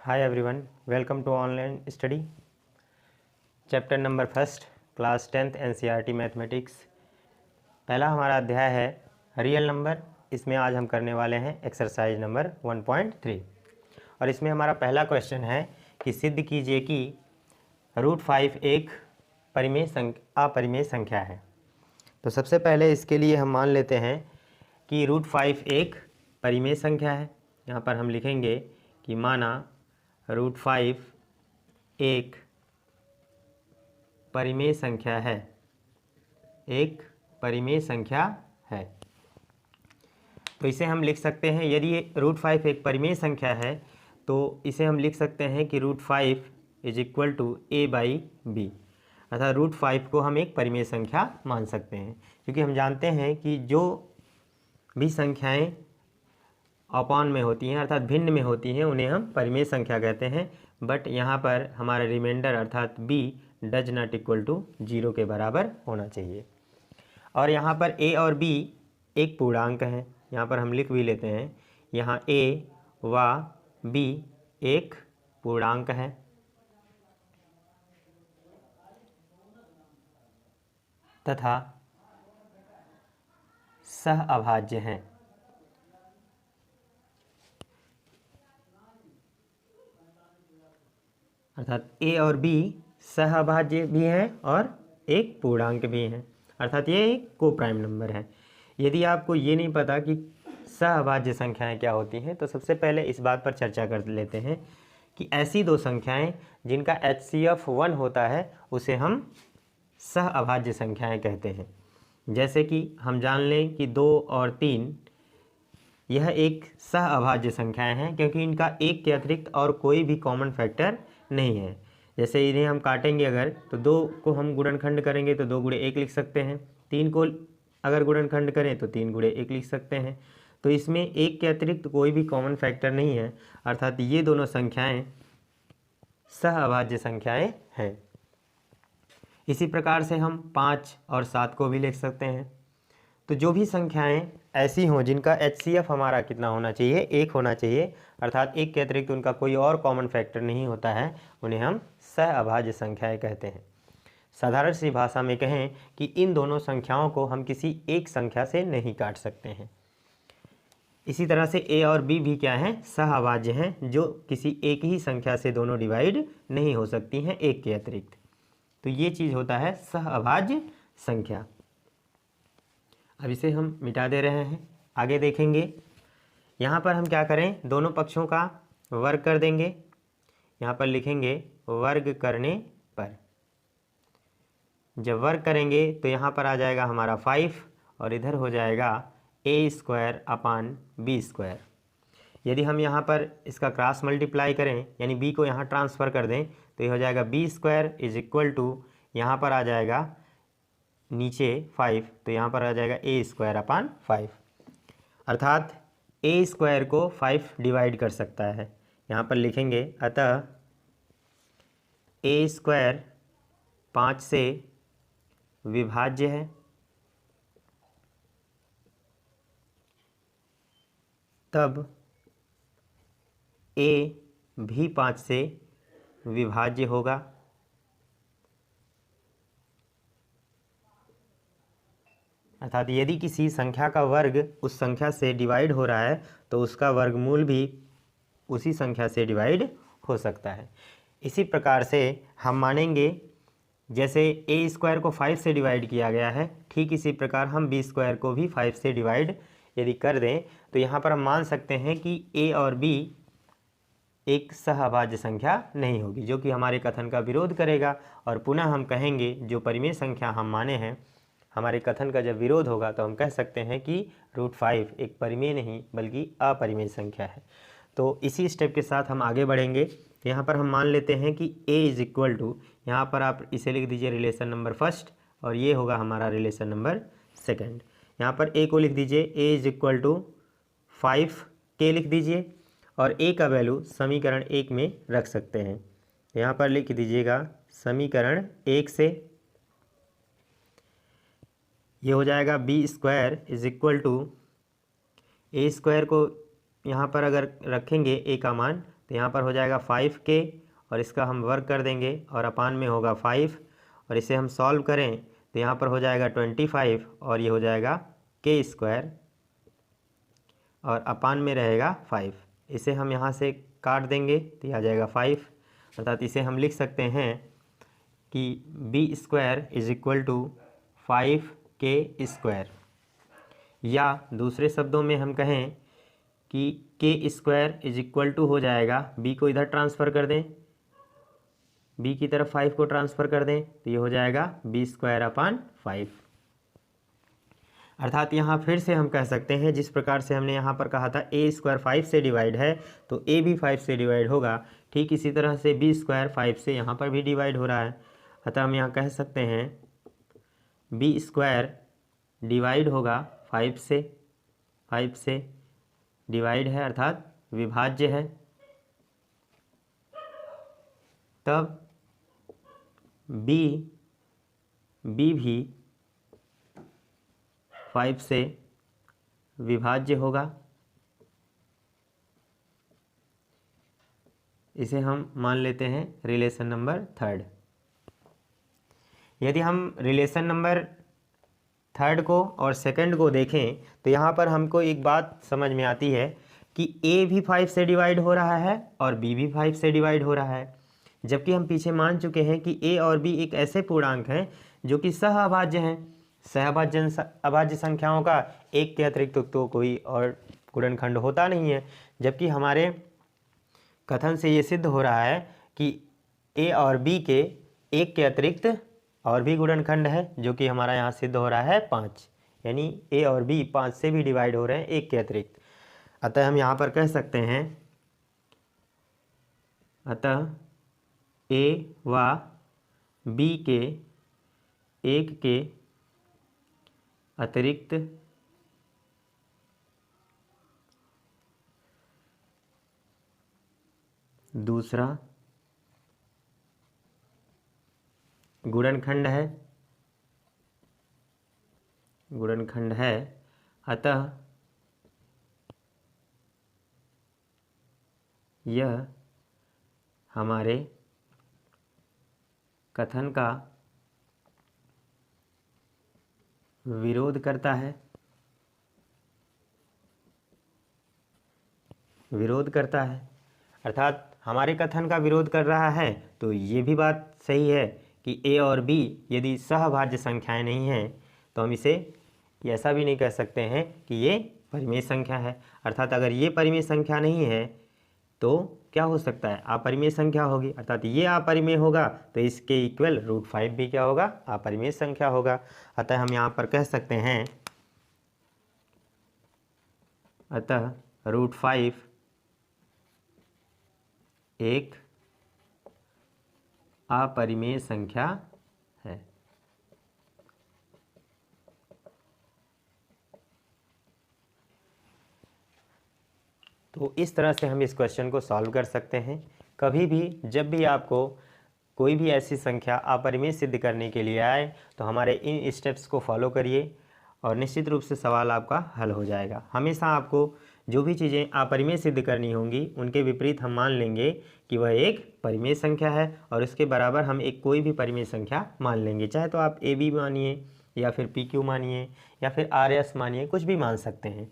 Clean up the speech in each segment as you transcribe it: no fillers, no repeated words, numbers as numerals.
Hi everyone, welcome to online study. Chapter number first, class 10th NCERT mathematics. पहला हमारा अध्याय है real number. इसमें आज हम करने वाले हैं एक्सरसाइज नंबर 1.3 और इसमें हमारा पहला क्वेश्चन है कि सिद्ध कीजिए कि √5 एक अपरिमेय संख्या है। तो सबसे पहले इसके लिए हम मान लेते हैं कि √5 एक परिमेय संख्या है। यहाँ पर हम लिखेंगे कि माना √5 एक परिमेय संख्या है, एक परिमेय संख्या है। तो इसे हम लिख सकते हैं, यदि √5 एक परिमेय संख्या है तो इसे हम लिख सकते हैं कि √5 = a/b, अर्थात √5 को हम एक परिमेय संख्या मान सकते हैं, क्योंकि हम जानते हैं कि जो भी संख्याएं अपॉन में होती हैं अर्थात भिन्न में होती हैं उन्हें हम परिमेय संख्या कहते हैं। बट यहाँ पर हमारा रिमाइंडर अर्थात b does not equal to 0 के बराबर होना चाहिए। और यहाँ पर a और b एक पूर्णांक हैं, यहाँ पर हम लिख भी लेते हैं, यहाँ a व b एक पूर्णांक है तथा सहअभाज्य हैं। अर्थात a और b सहअभाज्य भी हैं और एक पूर्णांक भी हैं, अर्थात ये एक को प्राइम नंबर है। यदि आपको ये नहीं पता कि सहअभाज्य संख्याएं क्या होती हैं तो सबसे पहले इस बात पर चर्चा कर लेते हैं कि ऐसी दो संख्याएं जिनका HCF 1 होता है उसे हम सहअभाज्य संख्याएं कहते हैं। जैसे कि हम जान लें कि 2 और 3 यह एक सहअभाज्य संख्याएं हैं, क्योंकि इनका एक के अतिरिक्त और कोई भी कॉमन फैक्टर नहीं है। जैसे इन्हें हम काटेंगे अगर तो 2 को हम गुणनखंड करेंगे तो 2 × 1 लिख सकते हैं, 3 को अगर गुणनखंड करें तो 3 × 1 लिख सकते हैं। तो इसमें एक के अतिरिक्त कोई भी कॉमन फैक्टर नहीं है, अर्थात ये दोनों संख्याएं सहअभाज्य संख्याएं हैं। इसी प्रकार से हम 5 और 7 को भी लिख सकते हैं। तो जो भी संख्याएं ऐसी हों जिनका HCF हमारा कितना होना चाहिए, 1 होना चाहिए, अर्थात एक के अतिरिक्त उनका कोई और कॉमन फैक्टर नहीं होता है, उन्हें हम सहअभाज्य संख्याएं कहते हैं। साधारण सी भाषा में कहें कि इन दोनों संख्याओं को हम किसी एक संख्या से नहीं काट सकते हैं। इसी तरह से a और b भी क्या हैं, सहअभाज्य हैं, जो किसी एक ही संख्या से दोनों डिवाइड नहीं हो सकती हैं एक के अतिरिक्त। तो ये चीज़ होता है सहअभाज्य संख्या। अब इसे हम मिटा दे रहे हैं, आगे देखेंगे। यहाँ पर हम क्या करें, दोनों पक्षों का वर्ग कर देंगे। यहाँ पर लिखेंगे वर्ग करने पर। जब वर्ग करेंगे तो यहाँ पर आ जाएगा हमारा 5 और इधर हो जाएगा a²/b²। यदि हम यहाँ पर इसका क्रॉस मल्टीप्लाई करें यानी b को यहाँ ट्रांसफ़र कर दें तो ये हो जाएगा b² = यहाँ पर आ जाएगा नीचे 5, तो यहाँ पर आ जाएगा a²/5, अर्थात a² को 5 डिवाइड कर सकता है। यहाँ पर लिखेंगे अतः a² 5 से विभाज्य है, तब a भी 5 से विभाज्य होगा। अर्थात यदि किसी संख्या का वर्ग उस संख्या से डिवाइड हो रहा है तो उसका वर्गमूल भी उसी संख्या से डिवाइड हो सकता है। इसी प्रकार से हम मानेंगे जैसे a² को 5 से डिवाइड किया गया है, ठीक इसी प्रकार हम b² को भी 5 से डिवाइड यदि कर दें तो यहाँ पर हम मान सकते हैं कि a और b एक सहअभाज्य संख्या नहीं होगी, जो कि हमारे कथन का विरोध करेगा। और पुनः हम कहेंगे जो परिमेय संख्या हम माने हैं, हमारे कथन का जब विरोध होगा तो हम कह सकते हैं कि √5 एक परिमेय नहीं बल्कि अपरिमेय संख्या है। तो इसी स्टेप के साथ हम आगे बढ़ेंगे। यहाँ पर हम मान लेते हैं कि a यहाँ पर आप इसे लिख दीजिए रिलेशन नंबर फर्स्ट और ये होगा हमारा रिलेशन नंबर सेकंड। यहाँ पर a को लिख दीजिए a 5k लिख दीजिए और a का वैल्यू समीकरण 1 में रख सकते हैं। यहाँ पर लिख दीजिएगा समीकरण 1 से ये हो जाएगा b² = a² को यहाँ पर अगर रखेंगे a का मान तो यहाँ पर हो जाएगा 5k और इसका हम वर्क कर देंगे और अपान में होगा 5 और इसे हम सॉल्व करें तो यहाँ पर हो जाएगा 25 और ये हो जाएगा k² और अपान में रहेगा 5। इसे हम यहाँ से काट देंगे तो ये आ जाएगा 5, अर्थात इसे हम लिख सकते हैं कि b² = 5k², या दूसरे शब्दों में हम कहें कि k² = हो जाएगा, b को इधर ट्रांसफ़र कर दें, b की तरफ 5 को ट्रांसफ़र कर दें तो ये हो जाएगा b²/5। अर्थात यहाँ फिर से हम कह सकते हैं जिस प्रकार से हमने यहाँ पर कहा था a² 5 से डिवाइड है तो a भी 5 से डिवाइड होगा, ठीक इसी तरह से b² 5 से यहाँ पर भी डिवाइड हो रहा है। अतः हम यहाँ कह सकते हैं b² डिवाइड होगा 5 से डिवाइड है अर्थात विभाज्य है, तब b भी 5 से विभाज्य होगा। इसे हम मान लेते हैं रिलेशन नंबर 3। यदि हम रिलेशन नंबर 3 को और सेकंड को देखें तो यहाँ पर हमको एक बात समझ में आती है कि a भी 5 से डिवाइड हो रहा है और b भी 5 से डिवाइड हो रहा है, जबकि हम पीछे मान चुके हैं कि a और b एक ऐसे पूर्णांक हैं जो कि सहअभाज्य हैं। अभाज्य संख्याओं का एक के अतिरिक्त तो कोई और गुणनखंड होता नहीं है, जबकि हमारे कथन से ये सिद्ध हो रहा है कि a और b के एक के अतिरिक्त और भी गुणनखंड है, जो कि हमारा यहाँ सिद्ध हो रहा है 5, यानी a और b 5 से भी डिवाइड हो रहे हैं एक के अतिरिक्त। अतः हम यहाँ पर कह सकते हैं, अतः a व b के एक के अतिरिक्त दूसरा गुणनखंड है, अतः यह हमारे कथन का विरोध करता है। अर्थात हमारे कथन का विरोध कर रहा है, तो ये भी बात सही है कि a और b यदि सहभाज्य संख्याएं नहीं हैं तो हम इसे ऐसा भी नहीं कह सकते हैं कि ये परिमेय संख्या है। अर्थात अगर ये परिमेय संख्या नहीं है तो क्या हो सकता है, अपरिमेय संख्या होगी। अर्थात ये अपरिमेय होगा तो इसके इक्वल √5 भी क्या होगा, अपरिमेय संख्या होगा। अतः हम यहाँ पर कह सकते हैं, अतः √5 एक अपरिमेय संख्या है। तो इस तरह से हम इस क्वेश्चन को सॉल्व कर सकते हैं। कभी भी जब भी आपको कोई भी ऐसी संख्या अपरिमेय सिद्ध करने के लिए आए तो हमारे इन स्टेप्स को फॉलो करिए और निश्चित रूप से सवाल आपका हल हो जाएगा। हमेशा आपको जो भी चीज़ें अपरिमेय सिद्ध करनी होंगी उनके विपरीत हम मान लेंगे कि वह एक परिमेय संख्या है और उसके बराबर हम एक कोई भी परिमेय संख्या मान लेंगे, चाहे तो आप AB मानिए या फिर PQ मानिए या फिर RS मानिए, कुछ भी मान सकते हैं।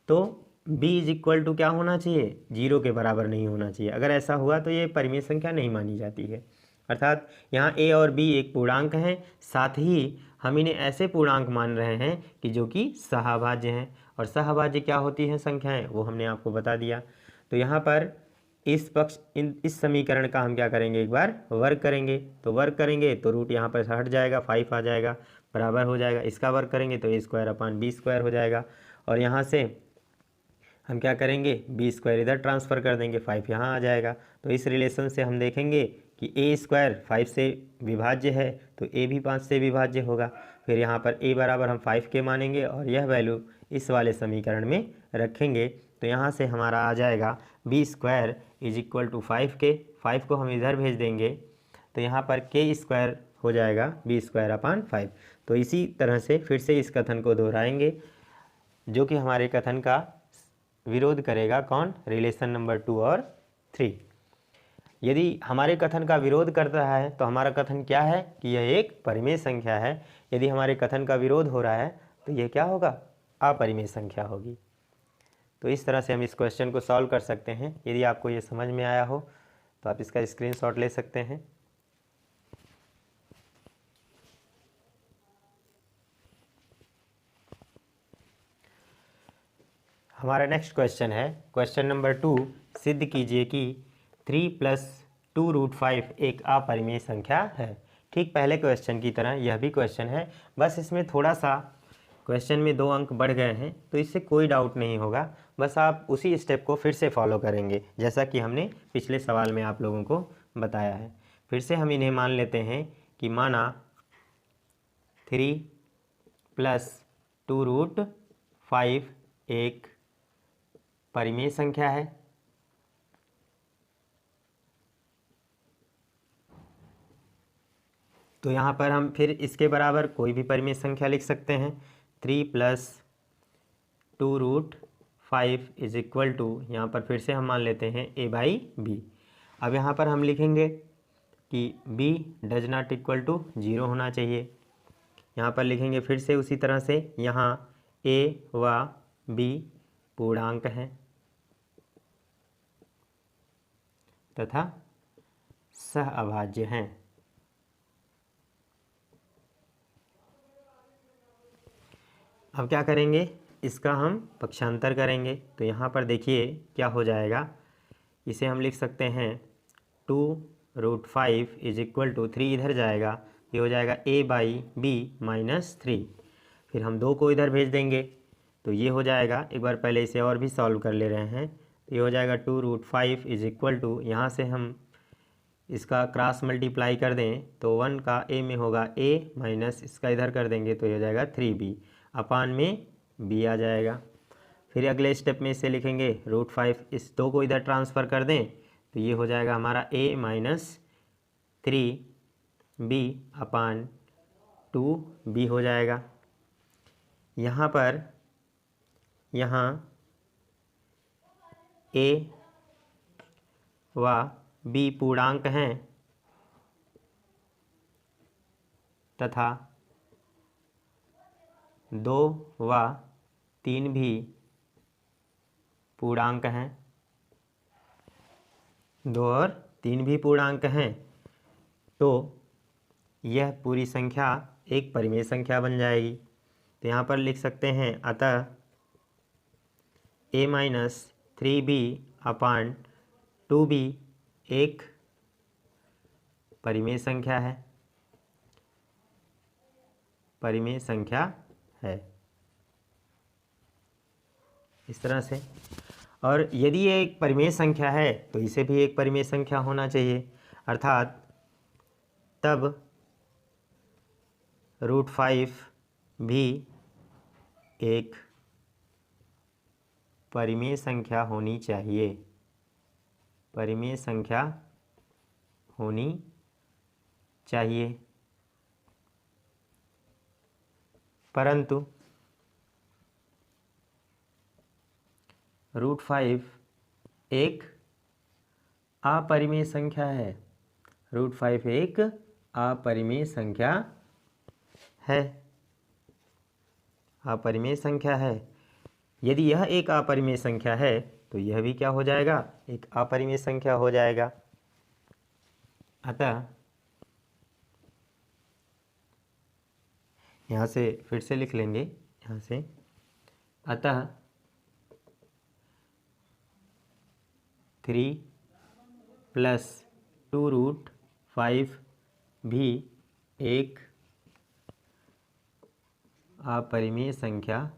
तो b = क्या होना चाहिए, 0 के बराबर नहीं होना चाहिए। अगर ऐसा हुआ तो ये परिमेय संख्या नहीं मानी जाती है। अर्थात यहाँ a और b एक पूर्णांक हैं, साथ ही हम इन्हें ऐसे पूर्णांक मान रहे हैं कि जो कि सहअभाज्य हैं, और सहअभाज्य क्या होती हैं संख्याएं, वो हमने आपको बता दिया। तो यहाँ पर इस समीकरण का हम क्या करेंगे, एक बार वर्ग करेंगे। तो वर्ग करेंगे तो रूट यहाँ पर हट जाएगा, 5 आ जाएगा, बराबर हो जाएगा। इसका वर्ग करेंगे तो a² हो जाएगा, और यहाँ से हम क्या करेंगे, b² इधर ट्रांसफ़र कर देंगे, 5 यहाँ आ जाएगा। तो इस रिलेशन से हम देखेंगे कि a² 5 से विभाज्य है तो a भी 5 से विभाज्य होगा। फिर यहाँ पर a बराबर हम 5 के मानेंगे और यह वैल्यू इस वाले समीकरण में रखेंगे। तो यहाँ से हमारा आ जाएगा b² = 5k, 5 को हम इधर भेज देंगे तो यहाँ पर k² हो जाएगा b²/5। तो इसी तरह से फिर से इस कथन को दोहराएंगे जो कि हमारे कथन का विरोध करेगा, कौन, रिलेशन नंबर 2 और 3। यदि हमारे कथन का विरोध कर रहा है तो हमारा कथन क्या है कि यह एक परिमेय संख्या है। यदि हमारे कथन का विरोध हो रहा है तो यह क्या होगा, अपरिमेय संख्या होगी। तो इस तरह से हम इस क्वेश्चन को सॉल्व कर सकते हैं। यदि आपको ये समझ में आया हो तो आप इसका स्क्रीनशॉट ले सकते हैं। हमारा नेक्स्ट क्वेश्चन है क्वेश्चन नंबर 2। सिद्ध कीजिए कि 3 + 2√5 एक अपरिमेय संख्या है। ठीक पहले क्वेश्चन की तरह यह भी क्वेश्चन है, बस इसमें थोड़ा सा क्वेश्चन में 2 अंक बढ़ गए हैं, तो इससे कोई डाउट नहीं होगा। बस आप उसी स्टेप को फिर से फॉलो करेंगे जैसा कि हमने पिछले सवाल में आप लोगों को बताया है। फिर से हम इन्हें मान लेते हैं कि माना 3 + 2√5 एक परिमेय संख्या है। तो यहाँ पर हम फिर इसके बराबर कोई भी परिमेय संख्या लिख सकते हैं। 3 + 2√5 इज इक्वल टू, यहाँ पर फिर से हम मान लेते हैं a/b। अब यहाँ पर हम लिखेंगे कि b does not equal to 0 होना चाहिए। यहाँ पर लिखेंगे फिर से उसी तरह से, यहाँ a व b पूर्णांक हैं तथा सहअभाज्य हैं। अब क्या करेंगे, इसका हम पक्षांतर करेंगे। तो यहाँ पर देखिए क्या हो जाएगा, इसे हम लिख सकते हैं 2√5 इज इक्वल टू 3 इधर जाएगा, ये हो जाएगा a/b - 3। फिर हम 2 को इधर भेज देंगे तो ये हो जाएगा, एक बार पहले इसे और भी सॉल्व कर ले रहे हैं। तो ये हो जाएगा 2√5 इज इक्वल टू, यहाँ से हम इसका क्रॉस मल्टीप्लाई कर दें तो 1 का a में होगा a माइनस इसका इधर कर देंगे तो ये हो जाएगा 3b अपान में b आ जाएगा। फिर अगले स्टेप में इसे लिखेंगे √5, इस 2 को इधर ट्रांसफ़र कर दें तो ये हो जाएगा हमारा a - 3b अपान 2b हो जाएगा। यहाँ पर यहाँ a व b पूर्णांक हैं तथा 2 व 3 भी पूर्णांक हैं, 2 और 3 भी पूर्णांक हैं। तो यह पूरी संख्या एक परिमेय संख्या बन जाएगी। तो यहाँ पर लिख सकते हैं अतः a - 3b अपान 2b एक परिमेय संख्या है, परिमेय संख्या है, इस तरह से। और यदि ये एक परिमेय संख्या है तो इसे भी एक परिमेय संख्या होना चाहिए, अर्थात तब √5 भी एक परिमेय संख्या होनी चाहिए, परिमेय संख्या होनी चाहिए। परंतु √5 एक अपरिमेय संख्या है, √5 एक अपरिमेय संख्या है, अपरिमेय संख्या है। यदि यह एक अपरिमेय संख्या है तो यह भी क्या हो जाएगा, एक अपरिमेय संख्या हो जाएगा। अतः यहाँ से फिर से लिख लेंगे, यहाँ से अतः 3 + 2√5 भी एक अपरिमेय संख्या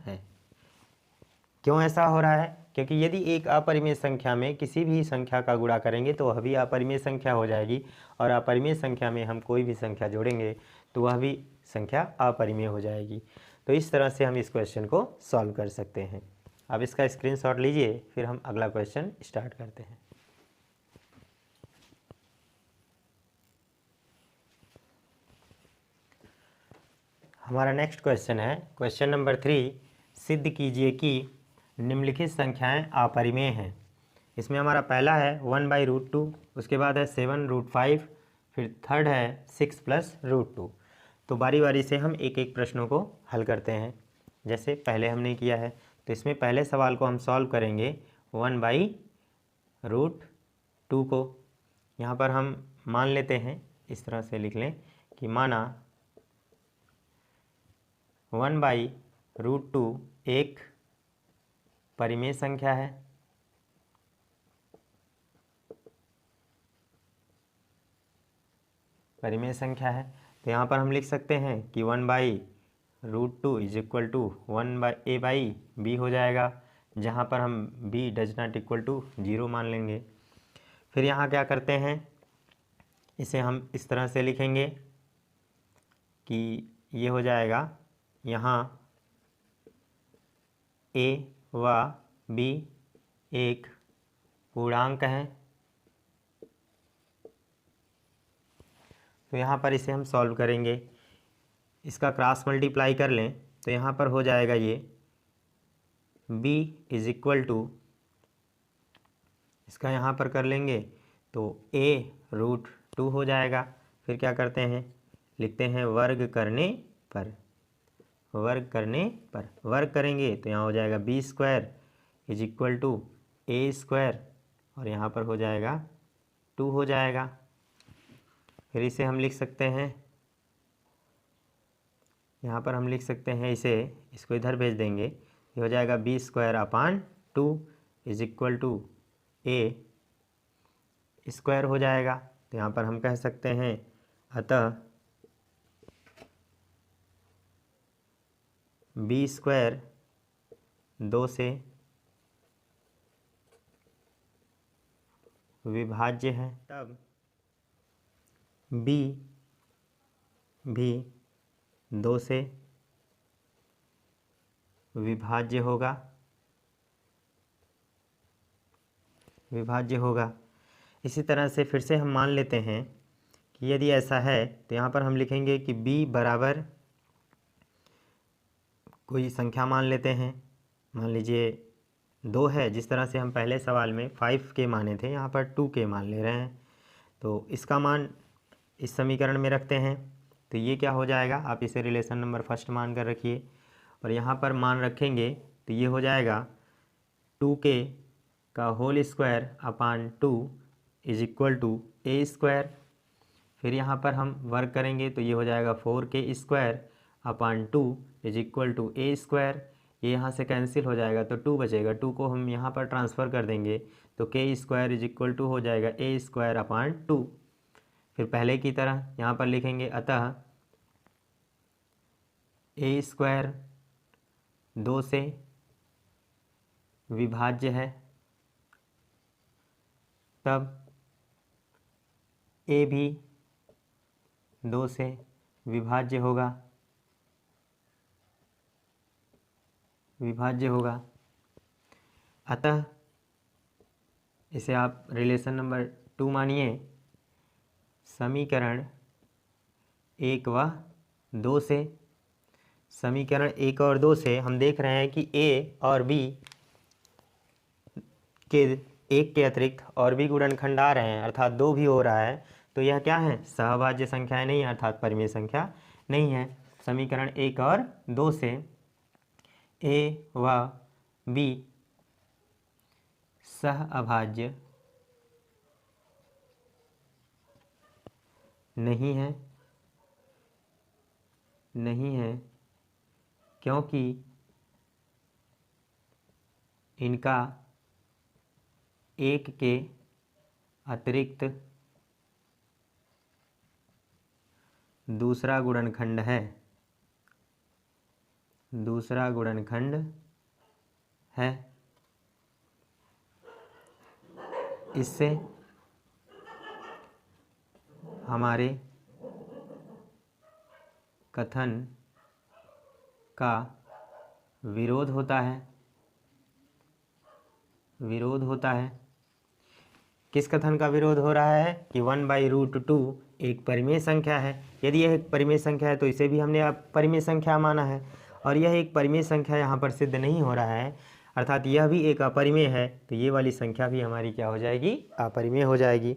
है। क्यों ऐसा हो रहा है, क्योंकि यदि एक अपरिमेय संख्या में किसी भी संख्या का गुणा करेंगे तो वह भी अपरिमेय संख्या हो जाएगी, और अपरिमेय संख्या में हम कोई भी संख्या जोड़ेंगे तो वह भी संख्या अपरिमेय हो जाएगी। तो इस तरह से हम इस क्वेश्चन को सॉल्व कर सकते हैं। अब इसका स्क्रीनशॉट लीजिए, फिर हम अगला क्वेश्चन स्टार्ट करते हैं। हमारा नेक्स्ट क्वेश्चन है क्वेश्चन नंबर 3। सिद्ध कीजिए कि निम्नलिखित संख्याएं अपरिमेय हैं। इसमें हमारा पहला है 1/√2, उसके बाद है 7√5, फिर थर्ड है 6+√2। तो बारी बारी से हम एक एक प्रश्नों को हल करते हैं, जैसे पहले हमने किया है। तो इसमें पहले सवाल को हम सॉल्व करेंगे 1/√2 को। यहाँ पर हम मान लेते हैं, इस तरह से लिख लें कि माना 1/√2 एक परिमेय संख्या है। परिमेय संख्या है तो यहाँ पर हम लिख सकते हैं कि 1/√2 इज इक्वल टू 1a/b हो जाएगा, जहाँ पर हम b does not equal to 0 मान लेंगे। फिर यहाँ क्या करते हैं, इसे हम इस तरह से लिखेंगे कि ये हो जाएगा, यहाँ a व b एक पूर्णांक है। तो यहाँ पर इसे हम सॉल्व करेंगे, इसका क्रॉस मल्टीप्लाई कर लें तो यहाँ पर हो जाएगा ये b इज इक्वल टू, इसका यहाँ पर कर लेंगे तो a√2 हो जाएगा। फिर क्या करते हैं, लिखते हैं वर्ग करने पर। वर्ग करने पर वर्ग करेंगे तो यहाँ हो जाएगा b² is equal to a² और यहाँ पर हो जाएगा 2 हो जाएगा। फिर इसे हम लिख सकते हैं, यहाँ पर हम लिख सकते हैं इसे, इसको इधर भेज देंगे, ये हो जाएगा b²/2 is equal to a² हो जाएगा। तो यहाँ पर हम कह सकते हैं अतः b² 2 से विभाज्य है, तब b भी 2 से विभाज्य होगा। इसी तरह से फिर से हम मान लेते हैं कि यदि ऐसा है तो यहाँ पर हम लिखेंगे कि b बराबर कोई संख्या मान लेते हैं, मान लीजिए 2 है, जिस तरह से हम पहले सवाल में 5 के माने थे, यहाँ पर 2 के मान ले रहे हैं। तो इसका मान इस समीकरण में रखते हैं तो ये क्या हो जाएगा, आप इसे रिलेशन नंबर फर्स्ट मान कर रखिए और यहाँ पर मान रखेंगे तो ये हो जाएगा 2k² is equal to a²। फिर यहाँ पर हम वर्ग करेंगे तो ये हो जाएगा 4k² is equal to a²। ये यहाँ से कैंसिल हो जाएगा तो 2 बचेगा, 2 को हम यहाँ पर ट्रांसफ़र कर देंगे तो k² इज इक्वल टू हो जाएगा a²/2। फिर पहले की तरह यहाँ पर लिखेंगे अतः a² 2 से विभाज्य है, तब a भी 2 से विभाज्य होगा। अतः इसे आप रिलेशन नंबर 2 मानिए। समीकरण 1 व 2 से, समीकरण 1 और 2 से हम देख रहे हैं कि a और b के एक के अतिरिक्त और भी गुणनखंड आ रहे हैं, अर्थात 2 भी हो रहा है। तो यह क्या है, सहभाज्य संख्याएं नहीं है, अर्थात परिमेय संख्या नहीं है। समीकरण 1 और 2 से a व b सहअभाज्य नहीं है क्योंकि इनका एक के अतिरिक्त दूसरा गुणनखंड है। इससे हमारे कथन का विरोध होता है। किस कथन का विरोध हो रहा है कि 1/√2 एक परिमेय संख्या है। यदि यह एक परिमेय संख्या है तो इसे भी हमने अब परिमेय संख्या माना है, और यह एक परिमेय संख्या यहाँ पर सिद्ध नहीं हो रहा है, अर्थात यह भी एक अपरिमेय है, तो ये वाली संख्या भी हमारी क्या हो जाएगी, अपरिमेय हो जाएगी।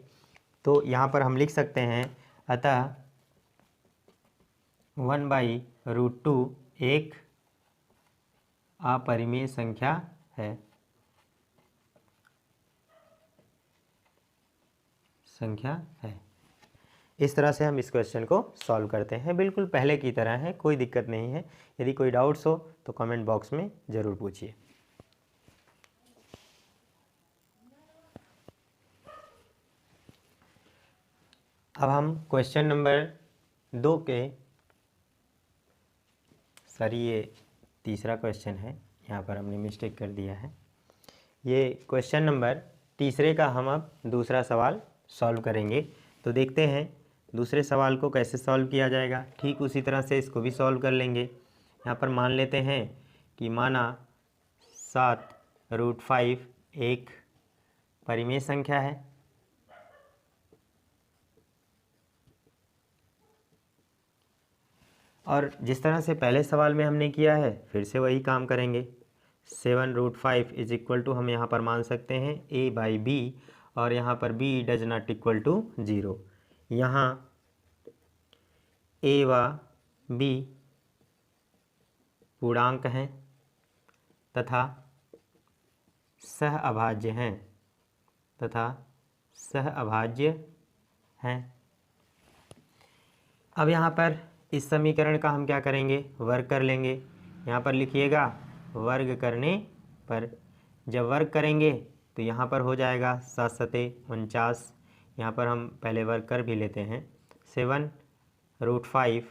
तो यहाँ पर हम लिख सकते हैं अतः 1/√2 एक अपरिमेय संख्या है, इस तरह से हम इस क्वेश्चन को सॉल्व करते हैं। बिल्कुल पहले की तरह है, कोई दिक्कत नहीं है। यदि कोई डाउट्स हो तो कमेंट बॉक्स में ज़रूर पूछिए। अब हम क्वेश्चन नंबर 2 के, ये तीसरा क्वेश्चन है, यहाँ पर हमने मिस्टेक कर दिया है। ये क्वेश्चन नंबर तीसरे का हम अब दूसरा सवाल सॉल्व करेंगे। तो देखते हैं दूसरे सवाल को कैसे सॉल्व किया जाएगा। ठीक उसी तरह से इसको भी सॉल्व कर लेंगे। यहाँ पर मान लेते हैं कि माना 7√5 एक परिमेय संख्या है, और जिस तरह से पहले सवाल में हमने किया है फिर से वही काम करेंगे। 7√5 इज इक्वल टू हम यहाँ पर मान सकते हैं a/b, और यहाँ पर b does not equal to 0। यहाँ a व b पूर्णांक हैं तथा सहअभाज्य हैं, अब यहाँ पर इस समीकरण का हम क्या करेंगे, वर्ग कर लेंगे। यहाँ पर लिखिएगा वर्ग करने पर, जब वर्ग करेंगे तो यहाँ पर हो जाएगा 7×7=49। यहाँ पर हम पहले वर्ग कर भी लेते हैं। 7√5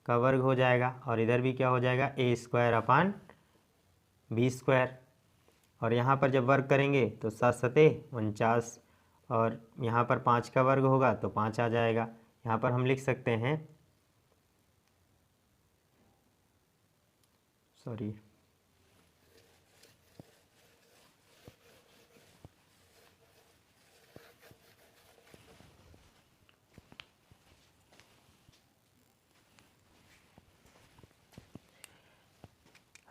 का वर्ग हो जाएगा, और इधर भी क्या हो जाएगा, a²/b²। और यहाँ पर जब वर्ग करेंगे तो 7×7=49, और यहाँ पर 5 का वर्ग होगा तो 5 आ जाएगा। यहाँ पर हम लिख सकते हैं,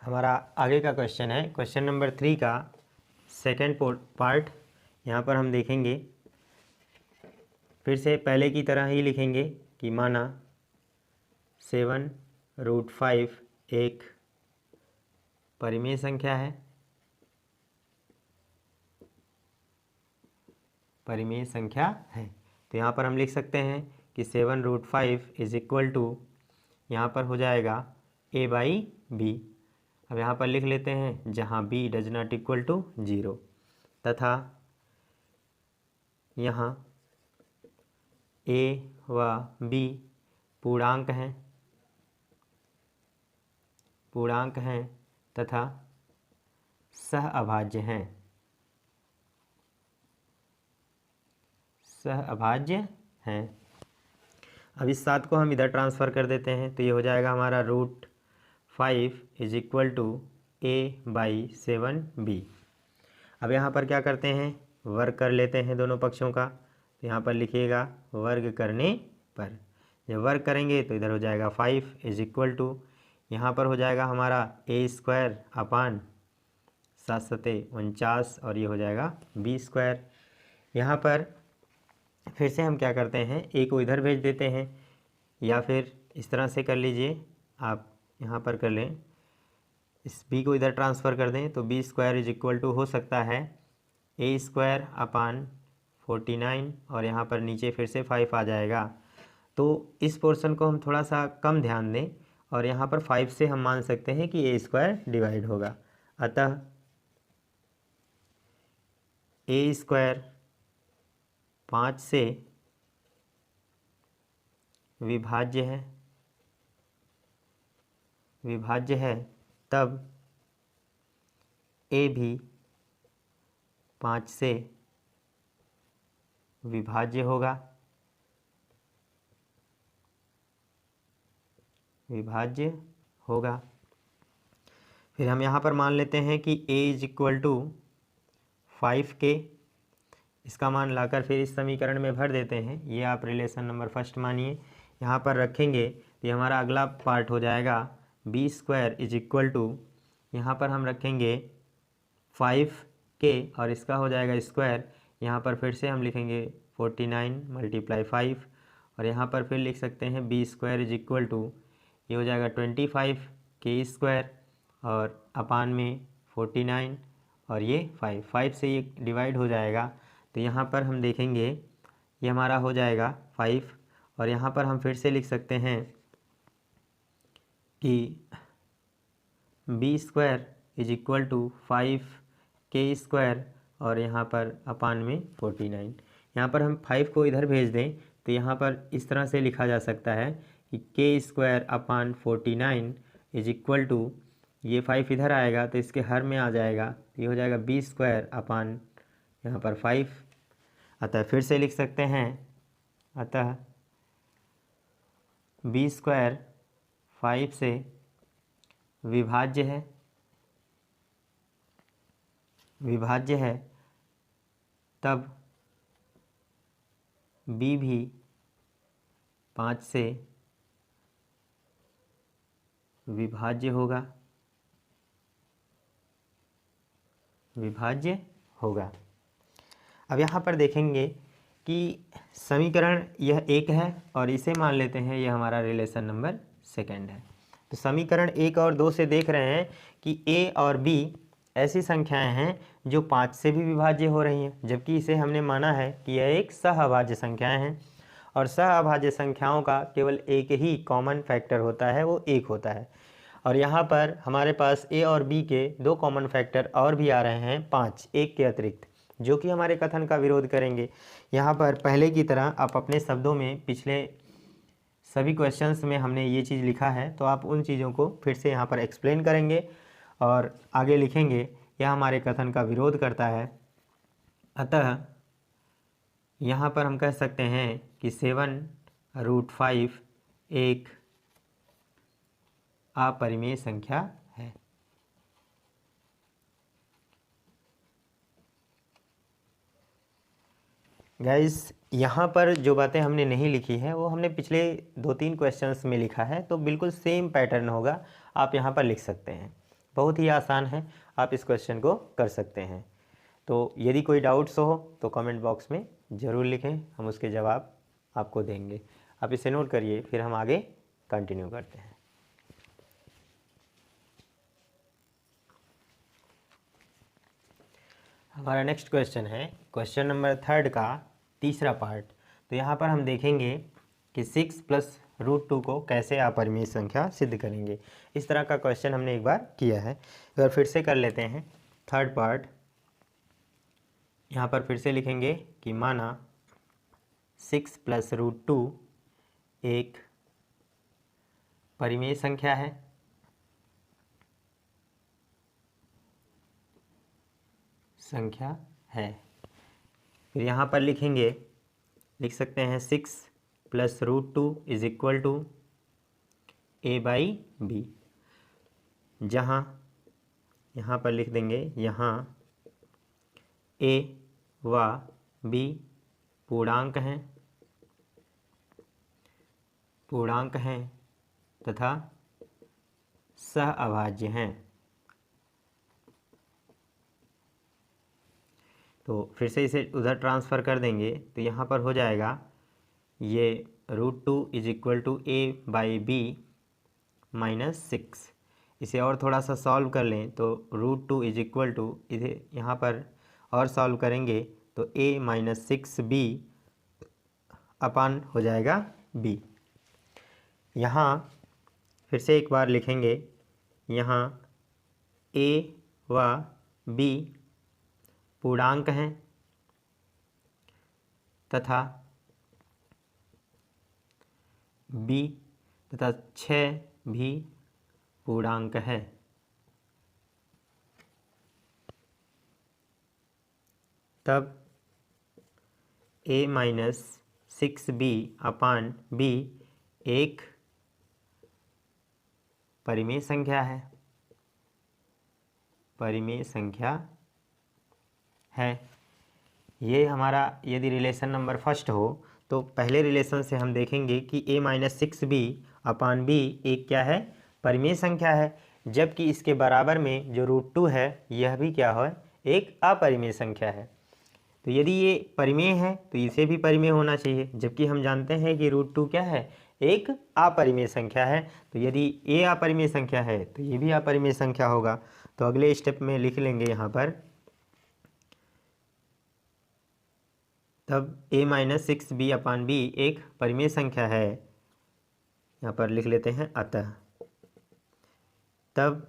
हमारा आगे का क्वेश्चन है क्वेश्चन नंबर 3 का सेकेंड पार्ट। यहाँ पर हम देखेंगे, फिर से पहले की तरह ही लिखेंगे कि माना 7√5 एक परिमेय संख्या है, तो यहाँ पर हम लिख सकते हैं कि 7√5 इज इक्वल टू, यहाँ पर हो जाएगा a/b। अब यहाँ पर लिख लेते हैं जहाँ b does not equal to 0, तथा यहाँ a व b पूर्णांक हैं तथा सहअभाज्य हैं। अब इस 7 को हम इधर ट्रांसफ़र कर देते हैं, तो ये हो जाएगा हमारा √5 इज इक्वल टू a/7b। अब यहाँ पर क्या करते हैं, वर्ग कर लेते हैं दोनों पक्षों का। तो यहाँ पर लिखिएगा वर्ग करने पर, जब वर्ग करेंगे तो इधर हो जाएगा 5 इज इक्वल टू, यहाँ पर हो जाएगा हमारा a²/7×7=49, और ये हो जाएगा b²। यहाँ पर फिर से हम क्या करते हैं, a को इधर भेज देते हैं, या फिर इस तरह से कर लीजिए, आप यहाँ पर कर लें, इस b को इधर ट्रांसफ़र कर दें तो b² इज इक्वल टू हो सकता है a²/49, और यहाँ पर नीचे फिर से 5 आ जाएगा। तो इस पोर्शन को हम थोड़ा सा कम ध्यान दें, और यहाँ पर 5 से हम मान सकते हैं कि a² डिवाइड होगा, अतः a² 5 से विभाज्य है, तब a भी 5 से विभाज्य होगा। फिर हम यहाँ पर मान लेते हैं कि a is equal to 5k, इसका मान लाकर फिर इस समीकरण में भर देते हैं। ये आप रिलेशन नंबर फर्स्ट मानिए, यहाँ पर रखेंगे तो ये हमारा अगला पार्ट हो जाएगा b square is equal to, यहाँ पर हम रखेंगे 5k और इसका हो जाएगा स्क्वायर। यहाँ पर फिर से हम लिखेंगे 49 × 5 और यहाँ पर फिर लिख सकते हैं b square is equal to, ये हो जाएगा 25k स्क्वायर और अपान में 49 और ये 5 से ये डिवाइड हो जाएगा। तो यहाँ पर हम देखेंगे ये हमारा हो जाएगा 5 और यहाँ पर हम फिर से लिख सकते हैं कि b square is equal to 5k square और यहाँ पर अपान में 49। यहाँ पर हम 5 को इधर भेज दें तो यहाँ पर इस तरह से लिखा जा सकता है कि k square upon 49 is equal to, ये 5 इधर आएगा तो इसके हर में आ जाएगा, ये हो जाएगा बी स्क्वायर अपान यहाँ पर 5। अतः फिर से लिख सकते हैं, अतः बी स्क्वायर 5 से विभाज्य है तब b भी 5 से विभाज्य होगा। अब यहाँ पर देखेंगे कि समीकरण यह एक है और इसे मान लेते हैं यह हमारा रिलेशन नंबर सेकंड है। तो समीकरण 1 और 2 से देख रहे हैं कि a और b ऐसी संख्याएं हैं जो 5 से भी विभाज्य हो रही हैं, जबकि इसे हमने माना है कि यह एक सहअभाज्य संख्याएं हैं और सहअभाज्य संख्याओं का केवल एक ही कॉमन फैक्टर होता है, वो 1 होता है। और यहाँ पर हमारे पास a और b के 2 कॉमन फैक्टर और भी आ रहे हैं 5, 1 के अतिरिक्त, जो कि हमारे कथन का विरोध करेंगे। यहाँ पर पहले की तरह आप अपने शब्दों में पिछले सभी क्वेश्चंस में हमने ये चीज़ लिखा है, तो आप उन चीज़ों को फिर से यहाँ पर एक्सप्लेन करेंगे और आगे लिखेंगे। यह हमारे कथन का विरोध करता है। अतः यहाँ पर हम कह सकते हैं कि 7√5 एक अपरिमेय संख्या है। गाइस, यहाँ पर जो बातें हमने नहीं लिखी है वो हमने पिछले 2-3 क्वेश्चंस में लिखा है, तो बिल्कुल सेम पैटर्न होगा, आप यहाँ पर लिख सकते हैं। बहुत ही आसान है, आप इस क्वेश्चन को कर सकते हैं। तो यदि कोई डाउट्स हो तो कमेंट बॉक्स में ज़रूर लिखें, हम उसके जवाब आपको देंगे। आप इसे नोट करिए, फिर हम आगे कंटिन्यू करते हैं। हमारा नेक्स्ट क्वेश्चन है क्वेश्चन नंबर 3 का तीसरा पार्ट। तो यहाँ पर हम देखेंगे कि 6 + √2 को कैसे अपरिमेय संख्या सिद्ध करेंगे। इस तरह का क्वेश्चन हमने एक बार किया है, एक बार फिर से कर लेते हैं। थर्ड पार्ट, यहाँ पर फिर से लिखेंगे कि माना 6 + √2 एक परिमेय संख्या है। फिर यहाँ पर लिख सकते हैं 6 + √2 इज इक्वल टू a/b, जहाँ यहाँ पर लिख देंगे, यहाँ a व b पूर्णांक हैं तथा सहअभाज्य हैं। तो फिर से इसे उधर ट्रांसफ़र कर देंगे तो यहाँ पर हो जाएगा ये √2 इज इक्वल टू a/b - 6। इसे और थोड़ा सा सॉल्व कर लें तो √2 इज इक्वल टू, इसे यहाँ पर और सॉल्व करेंगे तो a - 6b अपान हो जाएगा b। यहाँ फिर से एक बार लिखेंगे, यहाँ a व b पूर्णांक हैं तथा b तथा 6 भी पूर्णांक है। तब a - 6b अपान b एक परिमेय संख्या है। ये हमारा यदि रिलेशन नंबर फर्स्ट हो तो पहले रिलेशन से हम देखेंगे कि a - 6b अपान b एक क्या है, परिमेय संख्या है, जबकि इसके बराबर में जो √2 है यह भी क्या है, एक अपरिमेय संख्या है। तो यदि ये परिमेय है तो इसे भी परिमेय होना चाहिए, जबकि हम जानते हैं कि √2 क्या है, एक अपरिमेय संख्या है। तो यदि ये अपरिमेय संख्या है तो ये भी अपरिमेय संख्या होगा। तो अगले स्टेप में लिख लेंगे यहाँ पर, तब a-6b/b एक परिमेय संख्या है, यहाँ पर लिख लेते हैं अतः, तब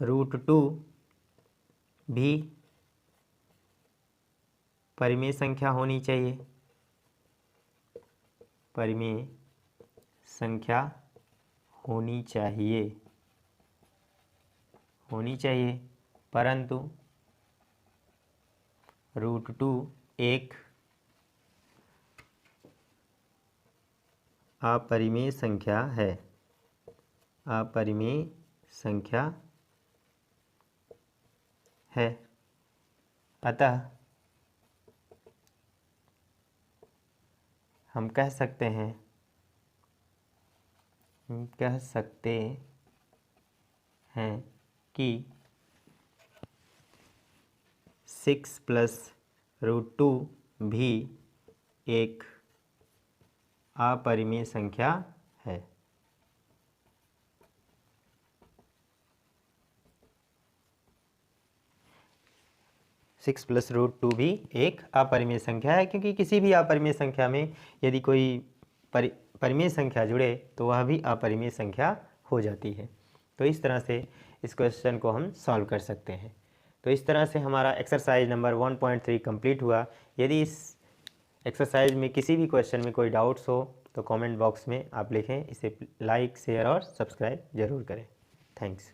√2 भी परिमेय संख्या होनी चाहिए, परिमेय संख्या होनी चाहिए, परंतु √2 एक अपरिमेय संख्या है, अपरिमेय संख्या है। अतः हम कह सकते हैं कि 6 + √2 भी एक अपरिमेय संख्या है। सिक्स प्लस √2 भी एक अपरिमेय संख्या है, क्योंकि किसी भी अपरिमेय संख्या में यदि कोई परिमेय संख्या जुड़े तो वह भी अपरिमेय संख्या हो जाती है। तो इस तरह से इस क्वेश्चन को हम सॉल्व कर सकते हैं। तो इस तरह से हमारा एक्सरसाइज नंबर 1.3 कंप्लीट हुआ। यदि इस एक्सरसाइज में किसी भी क्वेश्चन में कोई डाउट्स हो तो कमेंट बॉक्स में आप लिखें। इसे लाइक, शेयर और सब्सक्राइब ज़रूर करें। थैंक्स।